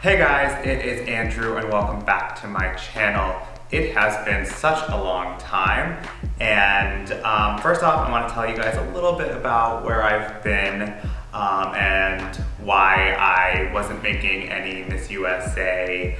Hey guys, it is Andrew and welcome back to my channel. It has been such a long time, and first off I want to tell you guys a little bit about where I've been and why I wasn't making any Miss USA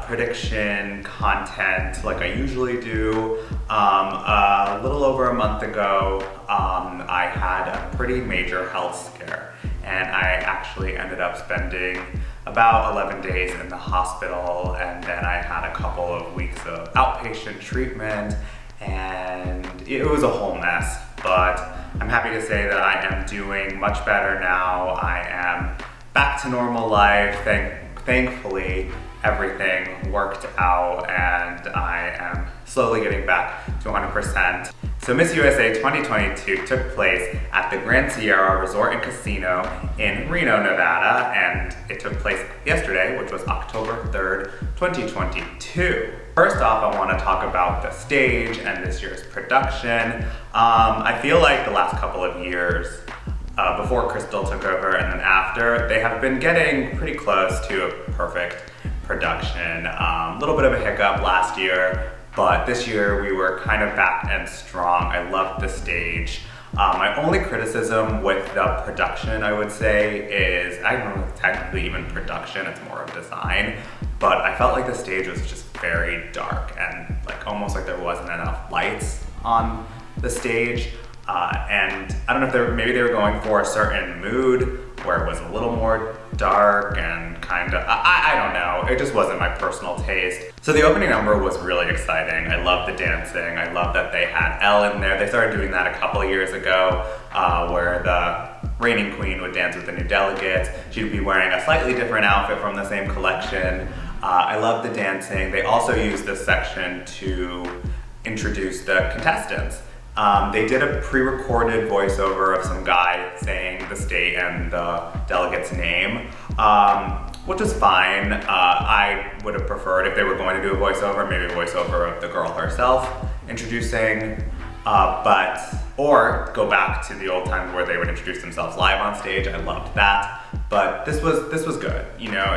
prediction content like I usually do. A little over a month ago, I had a pretty major health scare, and I actually ended up spending about 11 days in the hospital, and then I had a couple of weeks of outpatient treatment, and it was a whole mess, but I'm happy to say that I am doing much better now. I am back to normal life. Thankfully, everything worked out, and I am slowly getting back to 100%. So Miss USA 2022 took place at the Grand Sierra Resort and Casino in Reno, Nevada, and it took place yesterday, which was October 3rd, 2022. First off, I want to talk about the stage and this year's production. I feel like the last couple of years, before Crystal took over and then after, they have been getting pretty close to a perfect production. A little bit of a hiccup last year, but this year we were kind of back and strong. I loved the stage. My only criticism with the production, I would say, is, I don't know if it's technically even production, it's more of design, but I felt like the stage was just very dark and like almost like there wasn't enough lights on the stage. And I don't know if maybe they were going for a certain mood where it was a little more dark and kind of, I don't know, it just wasn't my personal taste. So the opening number was really exciting. I loved the dancing. I loved that they had Elle in there. They started doing that a couple of years ago, where the reigning queen would dance with the new delegates. She'd be wearing a slightly different outfit from the same collection. I loved the dancing. They also used this section to introduce the contestants. They did a pre-recorded voiceover of some guy saying the state and the delegate's name, which was fine. I would have preferred if they were going to do a voiceover, maybe a voiceover of the girl herself introducing, or go back to the old times where they would introduce themselves live on stage. I loved that, but this was good. You know,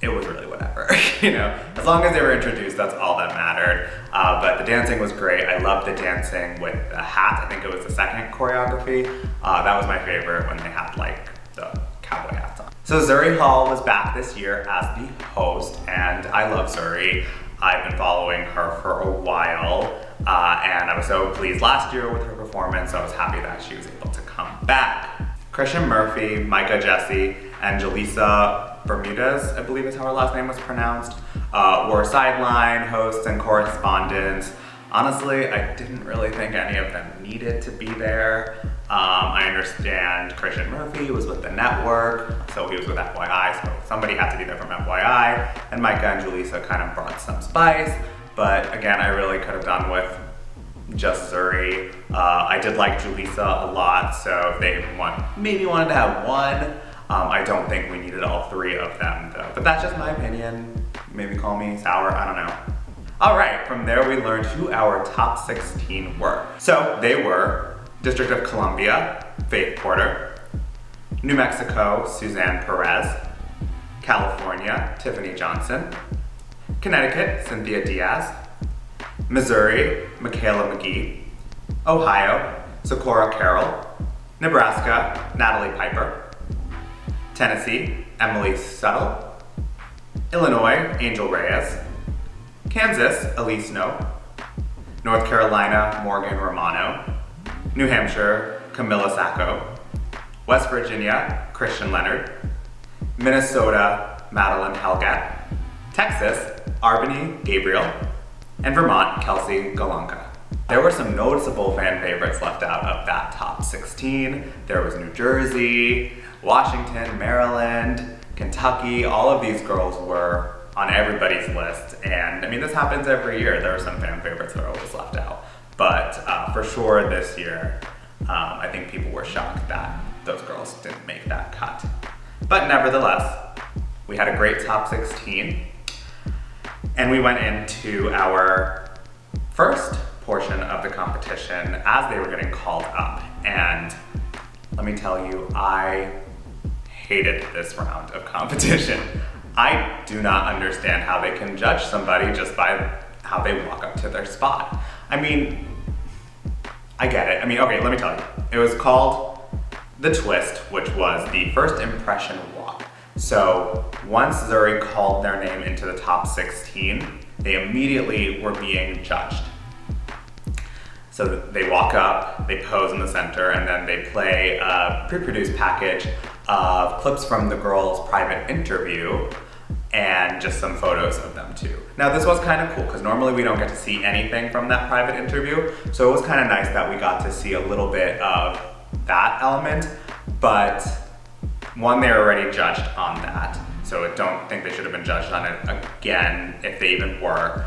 it was really whatever, you know, as long as they were introduced, that's all that mattered. But the dancing was great. I loved the dancing with the hat. I think it was the second choreography. That was my favorite, when they had like the cowboy hats on. So Zuri Hall was back this year as the host, and I love Zuri. I've been following her for a while, and I was so pleased last year with her performance, so I was happy that she was able to come back. Christian Murphy, Micah Jesse, and Jaleesa Bermudez, I believe is how her last name was pronounced, were sideline hosts and correspondents. Honestly, I didn't really think any of them needed to be there. I understand Christian Murphy was with the network, so he was with FYI, so somebody had to be there from FYI, and Micah and Jaleesa kind of brought some spice, but again, I really could have done with just Zuri. I did like Jaleesa a lot, so if they maybe wanted to have one, I don't think we needed all three of them though, but that's just my opinion. Maybe call me sour, I don't know. All right, from there we learned who our top 16 were. So they were District of Columbia, Faith Porter; New Mexico, Suzanne Perez; California, Tiffany Johnson; Connecticut, Cynthia Diaz; Missouri, Michaela McGee; Ohio, Socorro Carroll; Nebraska, Natalie Piper; Tennessee, Emily Suttle; Illinois, Angel Reyes; Kansas, Elise Snow; North Carolina, Morgan Romano; New Hampshire, Camilla Sacco; West Virginia, Christian Leonard; Minnesota, Madeline Helgat; Texas, Albany Gabriel; and Vermont, Kelsey Golonka. There were some noticeable fan favorites left out of that top 16. There was New Jersey, Washington, Maryland, Kentucky. All of these girls were on everybody's list, and I mean, this happens every year. There are some fan favorites that are always left out, but for sure this year, I think people were shocked that those girls didn't make that cut. But nevertheless, we had a great top 16, and we went into our first portion of the competition as they were getting called up, and let me tell you, I hated this round of competition. I do not understand how they can judge somebody just by how they walk up to their spot. I mean, I get it. I mean, okay, let me tell you. It was called The Twist, which was the first impression walk. So once Zuri called their name into the top 16, they immediately were being judged. So they walk up, they pose in the center, and then they play a pre-produced package of clips from the girls' private interview and just some photos of them too. Now this was kind of cool because normally we don't get to see anything from that private interview, so it was kind of nice that we got to see a little bit of that element, but one, they were already judged on that, so I don't think they should have been judged on it again if they even were.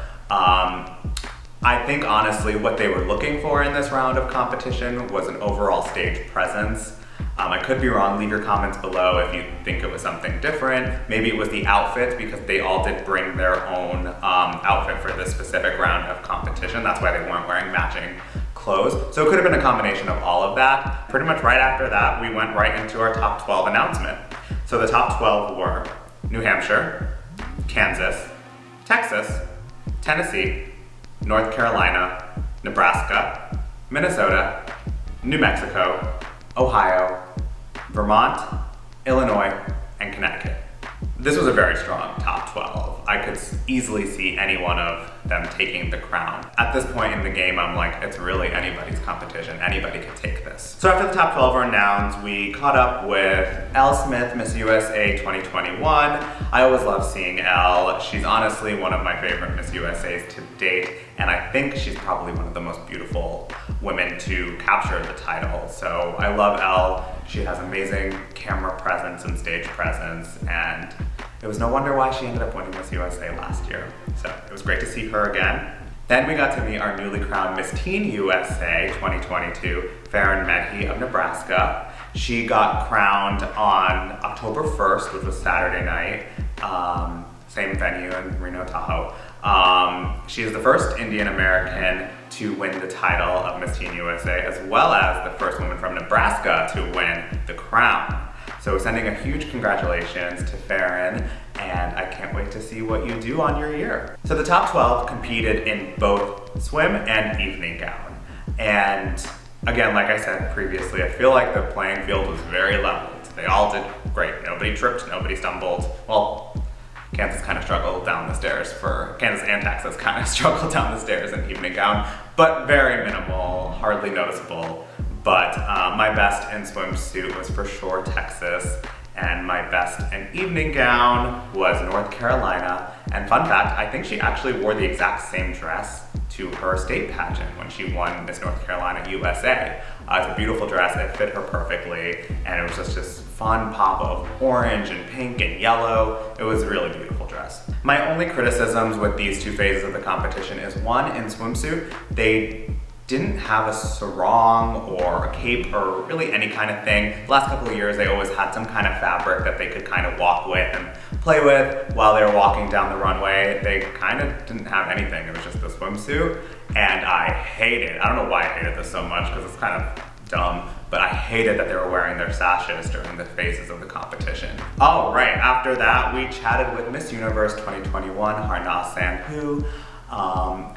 I think honestly what they were looking for in this round of competition was an overall stage presence. I could be wrong, leave your comments below if you think it was something different. Maybe it was the outfits because they all did bring their own outfit for this specific round of competition. That's why they weren't wearing matching clothes. So it could have been a combination of all of that. Pretty much right after that, we went right into our top 12 announcement. So the top 12 were New Hampshire, Kansas, Texas, Tennessee, North Carolina, Nebraska, Minnesota, New Mexico, Ohio, Vermont, Illinois, and Connecticut. This was a very strong top 12. I could easily see any one of them taking the crown. At this point in the game, I'm like, it's really anybody's competition. Anybody could take this. So after the top 12 were announced, we caught up with Elle Smith, Miss USA 2021. I always love seeing Elle. She's honestly one of my favorite Miss USAs to date, and I think she's probably one of the most beautiful women to capture the title. So I love Elle. She has amazing camera presence and stage presence, and it was no wonder why she ended up winning Miss USA last year. So it was great to see her again. Then we got to meet our newly crowned Miss Teen USA 2022, Farron Medhey of Nebraska. She got crowned on October 1st, which was Saturday night, same venue in Reno, Tahoe. She is the first Indian American to win the title of Miss Teen USA, as well as the first woman from Nebraska to win the crown. So sending a huge congratulations to Farron, and I can't wait to see what you do on your year. So the top 12 competed in both swim and evening gown. And again, like I said previously, I feel like the playing field was very leveled. They all did great. Nobody tripped, nobody stumbled. Well, Kansas kind of struggled down the stairs Kansas and Texas kind of struggled down the stairs in evening gown, but very minimal, hardly noticeable. But my best in swimsuit was for sure Texas, and my best in evening gown was North Carolina. And fun fact, I think she actually wore the exact same dress to her state pageant when she won Miss North Carolina USA. It's a beautiful dress, it fit her perfectly, and it was just this fun pop of orange and pink and yellow. It was a really beautiful dress. My only criticisms with these two phases of the competition is one, in swimsuit, they didn't have a sarong or a cape or really any kind of thing. The last couple of years, they always had some kind of fabric that they could kind of walk with and play with while they were walking down the runway. They kind of didn't have anything. It was just the swimsuit, and I hated, I don't know why I hated this so much because it's kind of dumb, but I hated that they were wearing their sashes during the phases of the competition. All right, after that, we chatted with Miss Universe 2021, Harna Sandhu.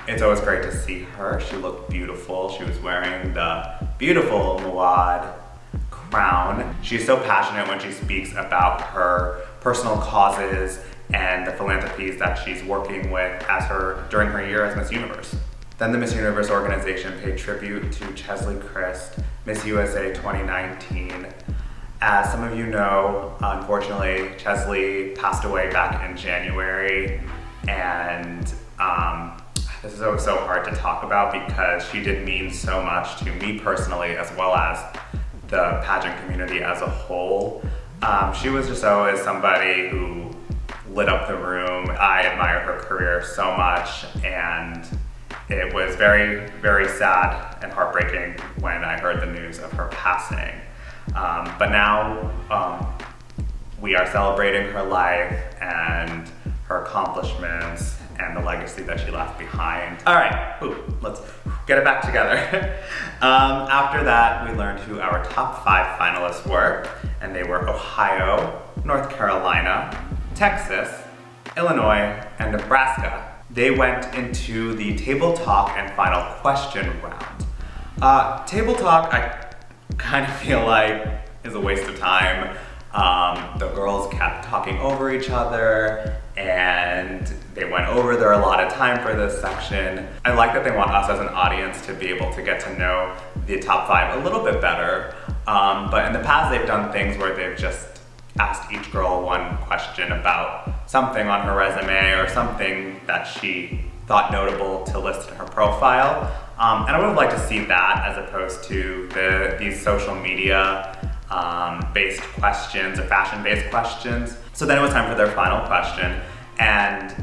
It's always great to see her. She looked beautiful. She was wearing the beautiful Muad crown. She's so passionate when she speaks about her personal causes and the philanthropies that she's working with during her year as Miss Universe. Then the Miss Universe organization paid tribute to Chesley Christ, Miss USA 2019. As some of you know, unfortunately, Chesley passed away back in January, and this is always so hard to talk about because she did mean so much to me personally, as well as the pageant community as a whole. She was just always somebody who lit up the room. I admire her career so much, and it was very, very sad and heartbreaking when I heard the news of her passing. But now we are celebrating her life and her accomplishments and the legacy that she left behind. All right, let's get it back together. After that, we learned who our top 5 finalists were, and they were Ohio, North Carolina, Texas, Illinois, and Nebraska. They went into the table talk and final question round. Table talk, I kind of feel like is a waste of time. The girls kept talking over each other and they went over their allotted time for this section. I like that they want us as an audience to be able to get to know the top 5 a little bit better. But in the past they've done things where they've just asked each girl one question about something on her resume or something that she thought notable to list in her profile. And I would have liked to see that as opposed to these social media based questions or fashion-based questions. So then it was time for their final question. And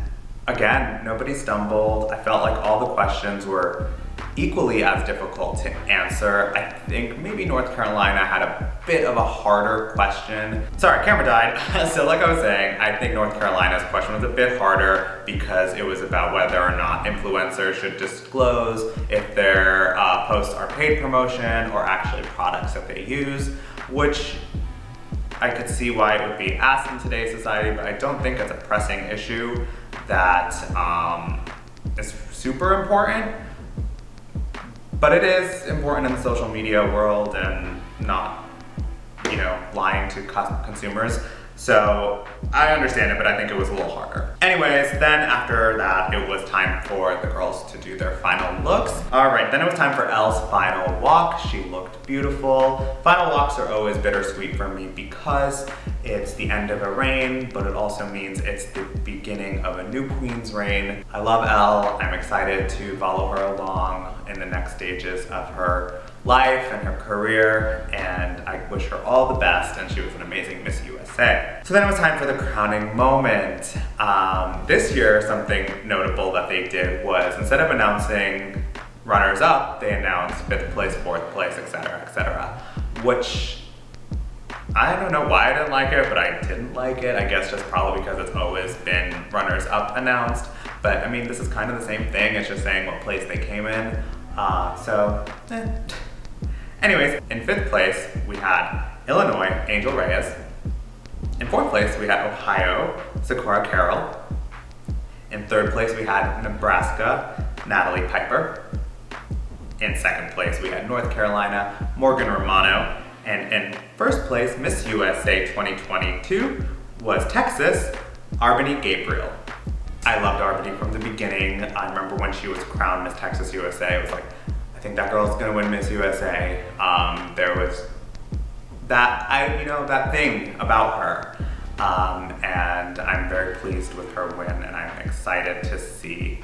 again, nobody stumbled. I felt like all the questions were equally as difficult to answer. I think maybe North Carolina had a bit of a harder question. Sorry, camera died. So like I was saying, I think North Carolina's question was a bit harder because it was about whether or not influencers should disclose if their posts are paid promotion or actually products that they use, which I could see why it would be asked in today's society, but I don't think it's a pressing issue that is super important. But it is important in the social media world and not, lying to consumers. So I understand it, but I think it was a little harder. Anyways, then after that, it was time for the girls to do their final looks. All right, then it was time for Elle's final walk. She looked beautiful. Final walks are always bittersweet for me because it's the end of a reign, but it also means it's the beginning of a new queen's reign. I love Elle. I'm excited to follow her along in the next stages of her life and her career, and I wish her all the best, and she was an amazing Miss USA. So then it was time for the crowning moment. This year, something notable that they did was instead of announcing runners-up, they announced 5th place, 4th place, etc., which I don't know why I didn't like it, but I didn't like it. I guess just probably because it's always been runners-up announced. But I mean, this is kind of the same thing. It's just saying what place they came in. Anyways, in 5th place, we had Illinois, Angel Reyes. In 4th place, we had Ohio, Sakura Carroll. In 3rd place, we had Nebraska, Natalie Piper. In 2nd place, we had North Carolina, Morgan Romano. And in 1st place, Miss USA 2022 was Texas, Arbany Gabriel. I loved Arbany from the beginning. I remember when she was crowned Miss Texas USA, it was like, I think that girl's gonna win Miss USA. There was that thing about her. And I'm very pleased with her win, and I'm excited to see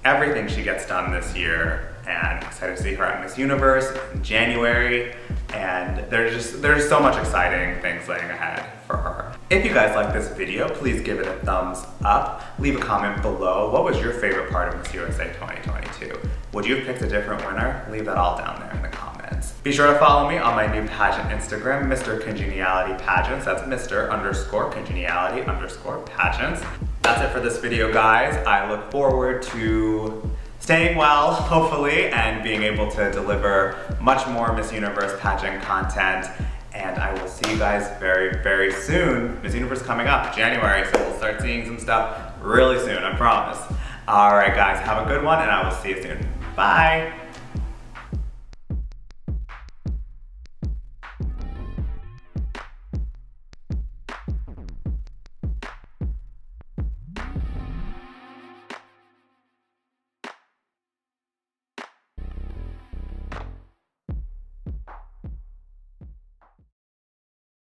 everything she gets done this year, and excited to see her at Miss Universe in January. And there's so much exciting things laying ahead for her. If you guys like this video, please give it a thumbs up. Leave a comment below. What was your favorite part of Miss USA 2022? Would you have picked a different winner? Leave that all down there in the comments. Be sure to follow me on my new pageant Instagram, Mr. Congeniality Pageants. That's Mr._Congeniality_Pageants. That's it for this video, guys. I look forward to staying well, hopefully, and being able to deliver much more Miss Universe pageant content. And I will see you guys very, very soon. Miss Universe coming up, January, so we'll start seeing some stuff really soon, I promise. All right, guys, have a good one, and I will see you soon. Bye.